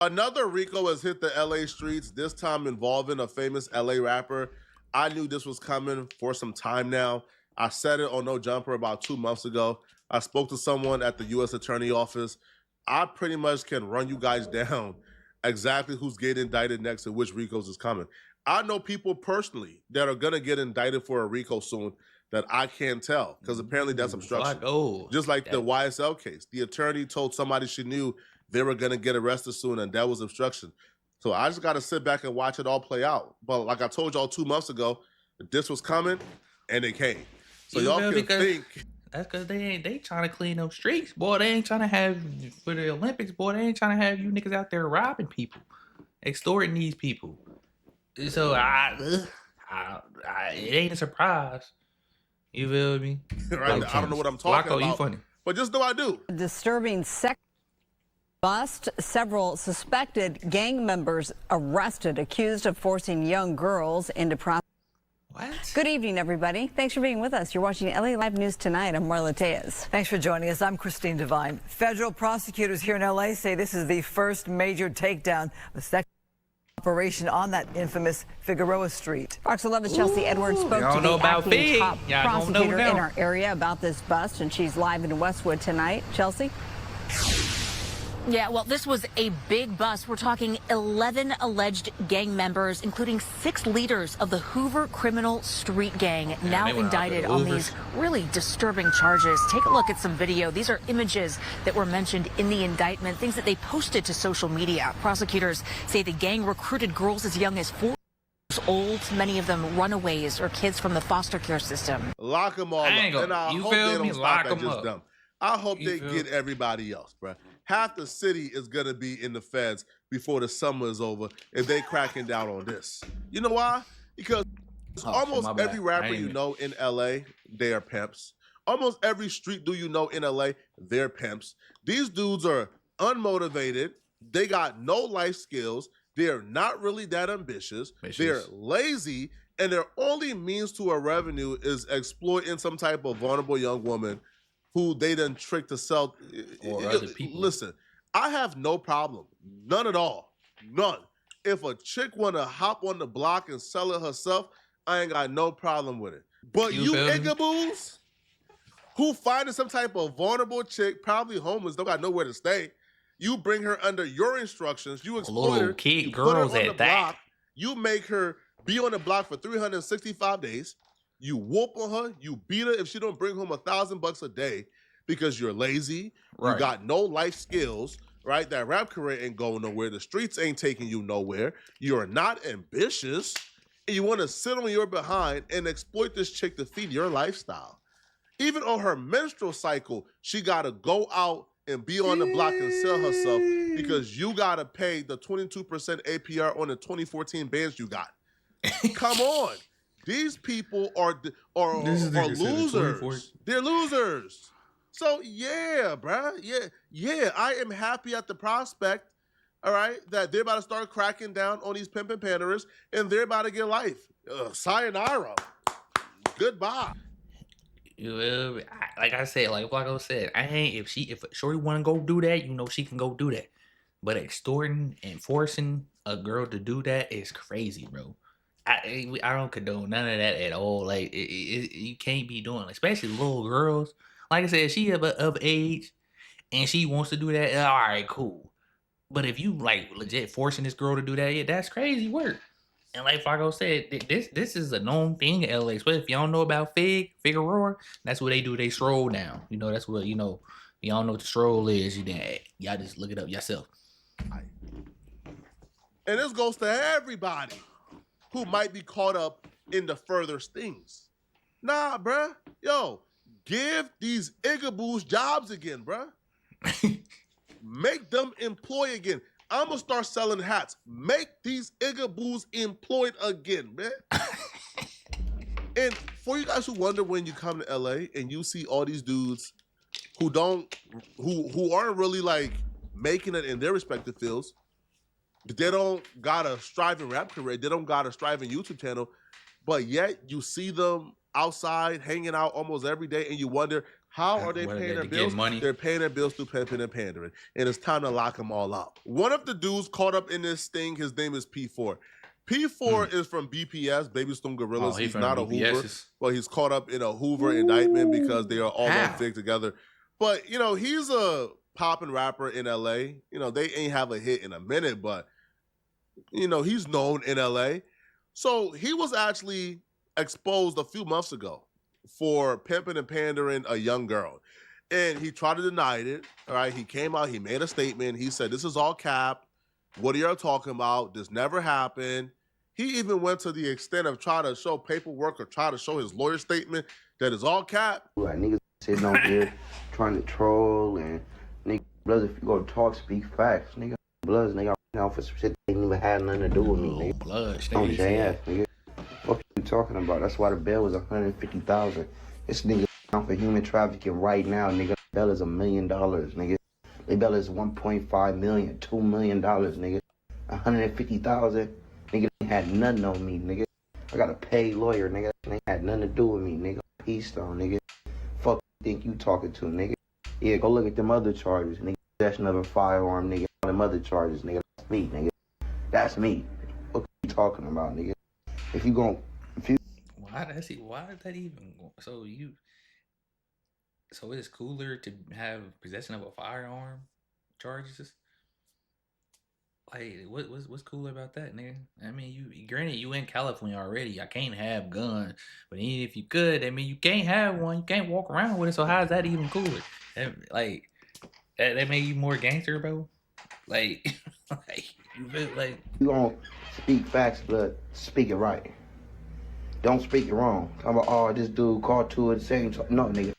Another RICO has hit the LA streets, this time involving a famous LA rapper. I knew this was coming for some time now. I said it on No Jumper about 2 months ago. I spoke to someone at the U.S. Attorney Office. I pretty much can run you guys down exactly who's getting indicted next and which RICOs is coming. I know people personally that are going to get indicted for a RICO soon that I can't tell because apparently that's obstruction. Just like the YSL case. The attorney told somebody she knew they were going to get arrested soon, and that was obstruction. So I just got to sit back and watch it all play out. But like I told y'all 2 months ago, this was coming, and it came. So y'all can think. That's because they trying to clean them streets, boy. They ain't trying to have, for the Olympics, boy, they ain't trying to have you niggas out there robbing people, extorting these people. So it ain't a surprise. You feel me? Right? I don't know what I'm talking about. You funny. But just know I do. Disturbing bust. Several suspected gang members arrested, accused of forcing young girls into prostitution. What? Good evening, everybody. Thanks for being with us. You're watching LA Live News Tonight. I'm Marla Tejas. Thanks for joining us. I'm Christine Devine. Federal prosecutors here in LA say this is the first major takedown of a sexual operation on that infamous Figueroa Street. Fox 11's Chelsea Edwards spoke to the acting top prosecutor in our area about this bust, and she's live in Westwood tonight. Chelsea? Yeah, well, this was a big bust. We're talking 11 alleged gang members, including 6 leaders of the Hoover criminal street gang, now indicted on these really disturbing charges. Take a look at some video. These are images that were mentioned in the indictment, things that they posted to social media. Prosecutors say the gang recruited girls as young as 4 years old, many of them runaways or kids from the foster care system. Lock them all up. And I hope they don't stop at just them. I hope they get everybody else, bruh. Half the city is going to be in the feds before the summer is over if they cracking down on this. You know why? Because almost every rapper you know in LA, they are pimps. Almost every street dude you know in LA, they're pimps. These dudes are unmotivated. They got no life skills. They're not really that ambitious. They're lazy. And their only means to a revenue is exploiting some type of vulnerable young woman who they done tricked to sell. Or other people. Listen, I have no problem. None at all. None. If a chick want to hop on the block and sell it herself, I ain't got no problem with it. But you igaboos who finding some type of vulnerable chick, probably homeless, don't got nowhere to stay, you bring her under your instructions, you exploit her, you put her on the block, you make her be on the block for 365 days, you whoop on her, you beat her if she don't bring home $1,000 a day because you're lazy, you got no life skills, right? That rap career ain't going nowhere. The streets ain't taking you nowhere. You're not ambitious, and you want to sit on your behind and exploit this chick to feed your lifestyle. Even on her menstrual cycle, she got to go out and be on the block and sell herself because you got to pay the 22% APR on the 2014 bands you got. Come on. These people are losers. They're losers. So yeah, bruh. Yeah. I am happy at the prospect, all right, that they're about to start cracking down on these pimpin' panderers and they're about to get life. Sayonara. Goodbye. Like I said, like Flacco said, if Shorty want to go do that, you know she can go do that. But extorting and forcing a girl to do that is crazy, bro. I don't condone none of that at all. Like you can't be doing, especially little girls. Like I said, she of age and she wants to do that. All right, cool. But if you like legit forcing this girl to do that, yeah, that's crazy work. And like Flacco said, this is a known thing in LA. Especially if y'all know about Figueroa, that's what they do. They stroll down. You know, that's what y'all know what the stroll is. Y'all just look it up yourself. And this goes to everybody who might be caught up in the furthest things. Nah, bruh. Yo, give these igaboos jobs again, bruh. Make them employ again. I'm going to start selling hats. Make these igaboos employed again, man. And for you guys who wonder when you come to LA and you see all these dudes who aren't really like making it in their respective fields, they don't got a striving rap career. They don't got a striving YouTube channel. But yet you see them outside hanging out almost every day and you wonder, How are they paying their bills? They're paying their bills through pimping and pandering, and it's time to lock them all up. One of the dudes caught up in this thing, his name is P4. P4 is from BPS, Baby Stone Gorillas. He's not a Hoover. Well, he's caught up in a Hoover indictment because they are all on fig together. But, you know, he's a popping rapper in LA. You know, they ain't have a hit in a minute, but, you know, he's known in LA. So he was actually exposed a few months ago for pimping and pandering a young girl. And he tried to deny it, all right? He came out, he made a statement. He said, this is all cap. What are y'all talking about? This never happened. He even went to the extent of trying to show paperwork or try to show his lawyer statement that is all cap. Like niggas sitting on here trying to troll and nigga brothers, if you go to talk, speak facts. Nigga bloods, nigga out for some shit they ain't even had nothing to do with me, nigga. Blood, on JS, nigga. What you talking about? That's why the bail was $150,000. This nigga out for human trafficking right now, nigga. Bail is $1 million, nigga. The bail is $1.5 million, $2 million, nigga. $150,000, nigga. They had nothing on me, nigga. I got a paid lawyer, nigga. They had nothing to do with me, nigga. Peace stone, nigga. Fuck you think you talking to, nigga? Yeah, go look at them other charges, nigga. Possession of a firearm, nigga. All them other charges, nigga. That's me, nigga. That's me. What you talking about, nigga? If you why is that even so it's cooler to have possession of a firearm charges? Like what's cooler about that, nigga? I mean, granted you in California already. I can't have guns, but even if you could, I mean you can't have one, you can't walk around with it, so how is that even cooler? Like that made you more gangster, bro? Like you feel like you gonna speak facts, but speak it right. Don't speak it wrong. Talk about, oh, this dude caught two at the same time. No, nigga.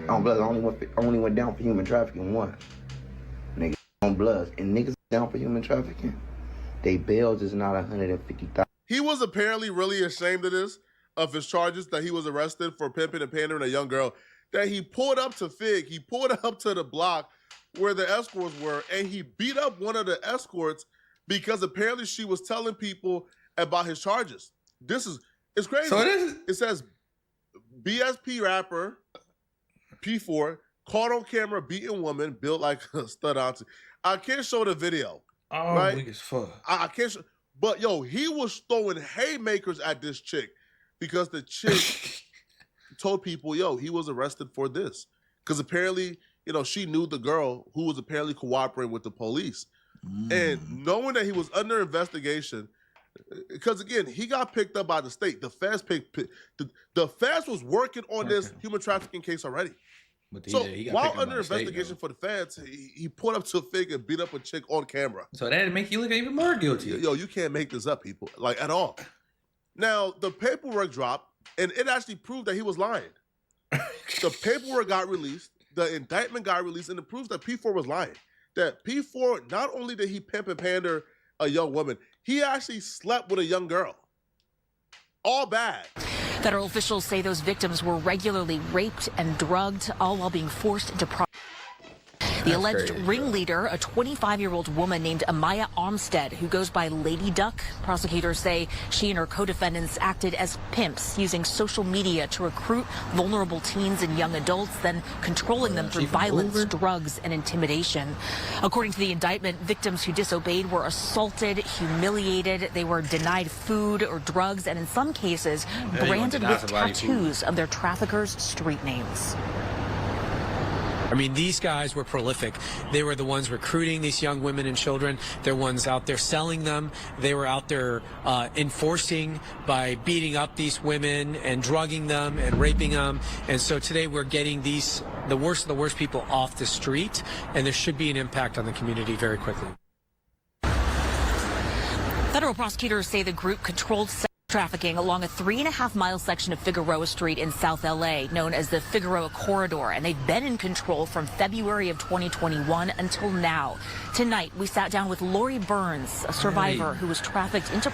On Bloods, I only went down for human trafficking once. Nigga, on Bloods. And niggas down for human trafficking, they bails is not $150,000. He was apparently really ashamed of this, of his charges, that he was arrested for pimping and pandering a young girl, that he pulled up to Fig, he pulled up to the block where the escorts were, and he beat up one of the escorts because apparently she was telling people about his charges. It's crazy. So it says BSP rapper P4 caught on camera beating woman built like a stud auntie. I can't show the video. Oh, right? Weak as fuck. I can't show, but yo, he was throwing haymakers at this chick because the chick told people, yo, he was arrested for this. Because apparently, you know, she knew the girl who was apparently cooperating with the police. And knowing that he was under investigation, because again, he got picked up by the state. The feds was working on this human trafficking case already. But so while under investigation for the feds, he put up to a Fig and beat up a chick on camera. So that'd make you look even more guilty. Yo, you can't make this up, people, like at all. Now the paperwork dropped, and it actually proved that he was lying. The paperwork got released, the indictment got released, and it proves that P4 was lying. That P4, not only did he pimp and pander a young woman, he actually slept with a young girl. All bad. Federal officials say those victims were regularly raped and drugged, all while being forced into The alleged ringleader, a 25-year-old woman named Amaya Armstead, who goes by Lady Duck. Prosecutors say she and her co-defendants acted as pimps, using social media to recruit vulnerable teens and young adults, then controlling them through violence, drugs, and intimidation. According to the indictment, victims who disobeyed were assaulted, humiliated, they were denied food or drugs, and in some cases, branded with tattoos of their traffickers' street names. I mean, these guys were prolific. They were the ones recruiting these young women and children. They're ones out there selling them. They were out there enforcing by beating up these women and drugging them and raping them. And so today we're getting the worst of the worst people off the street, and there should be an impact on the community very quickly. Federal prosecutors say the group controlled trafficking along a 3.5-mile section of Figueroa Street in South LA, known as the Figueroa Corridor, and they've been in control from February of 2021 until now. Tonight, we sat down with Lori Burns, a survivor who was trafficked into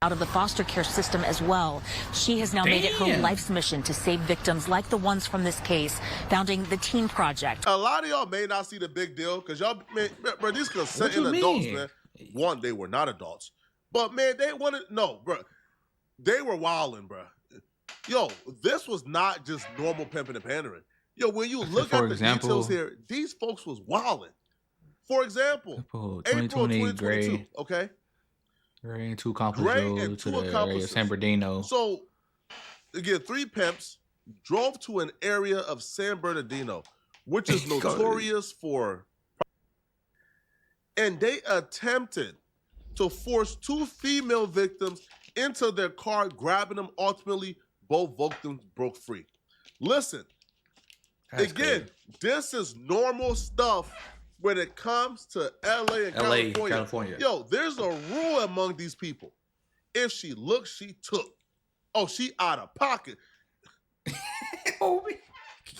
out of the foster care system as well. She has now made it her life's mission to save victims like the ones from this case, founding the Teen Project. A lot of y'all may not see the big deal because y'all, man, bro, these consenting adults, man. One, they were not adults, but man, they wanted bro. They were wilding, bro. Yo, this was not just normal pimping and pandering. Yo, when you look at the details here, these folks was wilding. For example, April 2022, Gray. Okay? Gray and 2 accomplices to the area of San Bernardino. So, again, 3 pimps drove to an area of San Bernardino, which is notorious for... And they attempted to force 2 female victims into their car, grabbing them. Ultimately, both victims broke free. Listen, again, this is normal stuff when it comes to LA and California. Yo, there's a rule among these people. If she looked, she took. Oh, she out of pocket.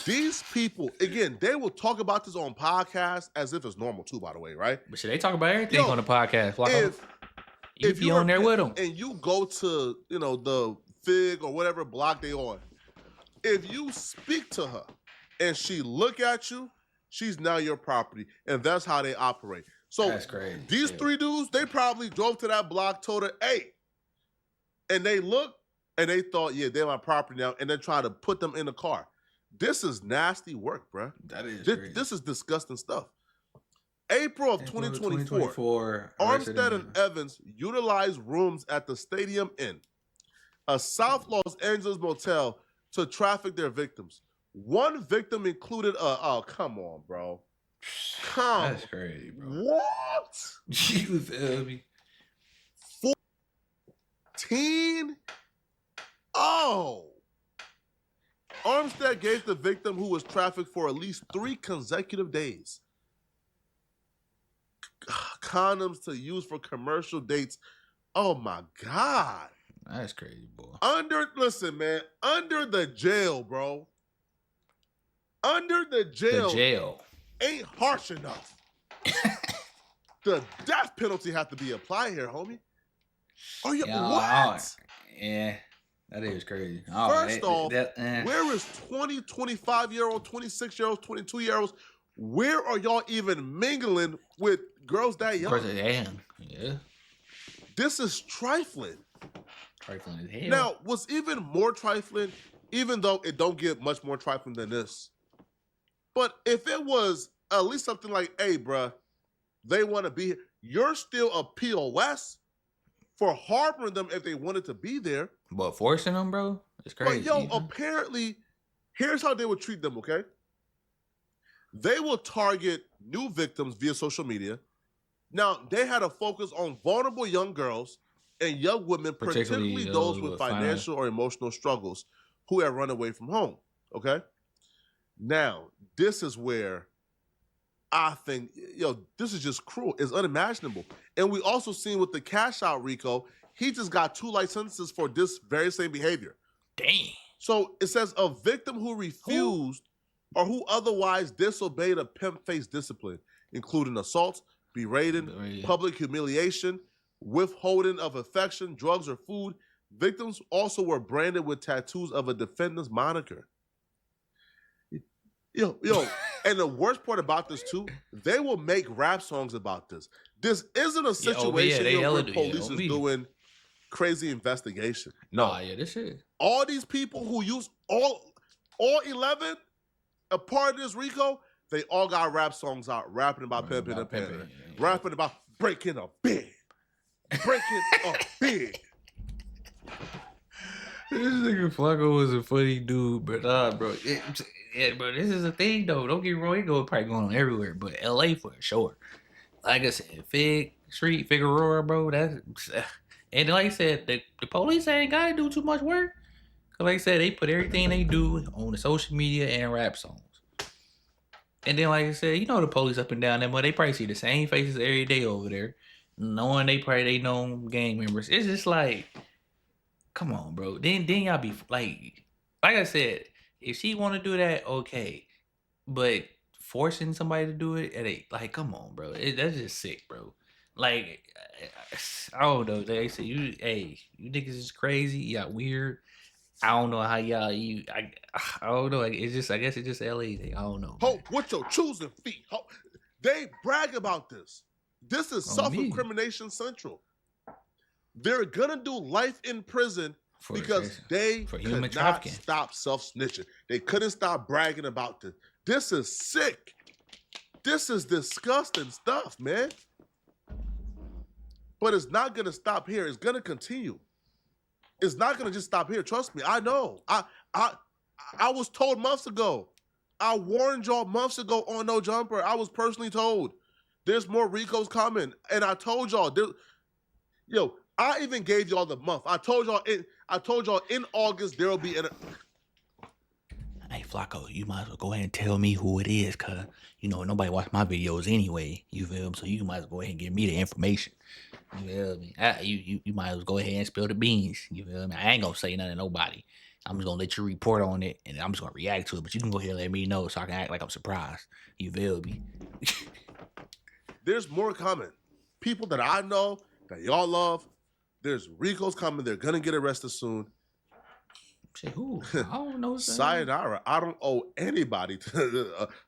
These people, again, they will talk about this on podcasts as if it's normal too, by the way, right? But should they talk about everything on the podcast? If you on there with them. And you go to, the Fig or whatever block they on, if you speak to her and she look at you, she's now your property. And that's how they operate. So that's crazy. These 3 dudes, they probably drove to that block, told her, hey. And they looked and they thought, yeah, they're my property now. And then try to put them in the car. This is nasty work, bro. That is crazy. This is disgusting stuff. April of 2024, Armstead and Evans utilized rooms at the Stadium Inn, a South Los Angeles motel, to traffic their victims. One victim included oh, come on, bro. That's crazy, bro. What? You feel me? 14? Oh. Armstead gave the victim, who was trafficked for at least 3 consecutive days, condoms to use for commercial dates. Oh my God. That's crazy, boy. Listen, man, under the jail, bro. Under the jail ain't harsh enough. The death penalty have to be applied here, homie. Are you what? Yeah. That is crazy. First off, where is 20, 25-year-old, 26-year-olds, 22-year-olds? Where are y'all even mingling with girls that young? Of course, yeah. This is trifling. Trifling as hell. Now, what's even more trifling, even though it don't get much more trifling than this, but if it was at least something like, hey, bruh, they want to be here, you're still a POS for harboring them if they wanted to be there. But forcing them, bro, it's crazy. But apparently, here's how they would treat them, okay? They will target new victims via social media. Now, they had a focus on vulnerable young girls and young women, particularly those with financial or emotional struggles who have run away from home, okay? Now, this is where I think, this is just cruel. It's unimaginable. And we also seen with the cash out Rico, he just got 2 life sentences for this very same behavior. Dang. So it says a victim who refused or who otherwise disobeyed a pimp-faced discipline, including assault, berating, public humiliation, withholding of affection, drugs, or food. Victims also were branded with tattoos of a defendant's moniker. And the worst part about this too, they will make rap songs about this. This isn't a situation where police is doing crazy investigation. No, this shit. All these people who use all 11 a part of this Rico, they all got rap songs out, rapping about pimping and pandering, rapping about breaking a big. This nigga Flacco was a funny dude, but bro, bro, this is a thing though. Don't get me wrong, it probably going on everywhere, but LA for sure. Like I said, Figueroa, bro. And like I said, the police ain't gotta do too much work. Cause like I said, they put everything they do on the social media and rap songs. And then like I said, the police up and down there, but they probably see the same faces every day over there, knowing they known gang members. It's just like, come on, bro. Then y'all be like I said, if she want to do that, okay, but forcing somebody to do it, like, come on, bro. That's just sick, bro. Like, I don't know. They say you niggas is crazy. Y'all weird. I don't know how y'all. I don't know. It's just. I guess it's just LA thing. I don't know. Hope with your choosing feet. Hope. They brag about this. This is self-incrimination central. They're gonna do life in prison because they could not stop self-snitching. They couldn't stop bragging about this. This is sick. This is disgusting stuff, man. But it's not going to stop here. It's going to continue. It's not going to just stop here. Trust me. I know. I was told months ago. I warned y'all months ago on No Jumper. I was personally told there's more RICOs coming. And I told y'all, yo, I even gave y'all the month. I told y'all in August there will be Hey Flacco, you might as well go ahead and tell me who it is, cause you know nobody watch my videos anyway. You feel me? So you might as well go ahead and give me the information. You feel me? You might as well go ahead and spill the beans. You feel me? I ain't gonna say nothing to nobody. I'm just gonna let you report on it, and I'm just gonna react to it. But you can go ahead and let me know so I can act like I'm surprised. You feel me? There's more coming. People that I know that y'all love. There's RICOs coming. They're gonna get arrested soon. Shit, who? I don't know. Sayonara. I don't owe anybody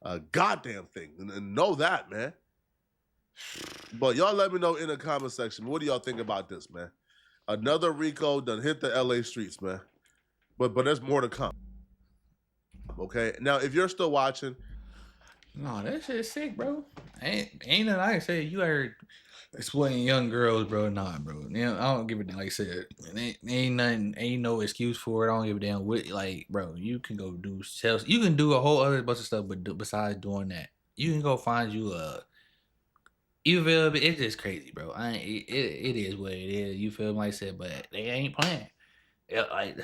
a goddamn thing. And know that, man. But y'all let me know in the comment section. What do y'all think about this, man? Another RICO done hit the LA streets, man. But there's more to come. Okay? Now, if you're still watching. No, that shit's sick, bro. Ain't nothing I can say. You heard exploiting young girls, bro. Nah, bro. You know, I don't give a damn. Like I said, ain't nothing. Ain't no excuse for it. I don't give a damn. What, like, bro, you can go do sales. You can do a whole other bunch of stuff, but besides doing that, you can go find you a. You feel me? It's just crazy, bro. It is what it is. You feel me? Like I said, but they ain't playing. Like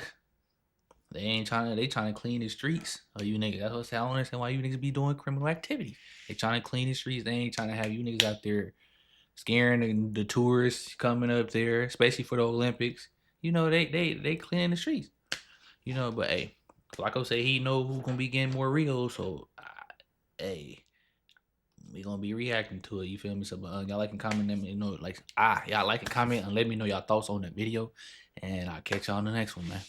they trying to clean the streets. Oh, you niggas. That's what I say. I don't understand why you niggas be doing criminal activity. They trying to clean the streets. They ain't trying to have you niggas out there scaring the tourists coming up there, especially for the Olympics. You know, they cleaning the streets. You know, but hey, Flacco say he know who's gonna be getting more real. So, hey, we gonna be reacting to it. You feel me? So, y'all like and comment. Let me know, y'all like and comment and let me know y'all thoughts on the video. And I'll catch y'all on the next one, man.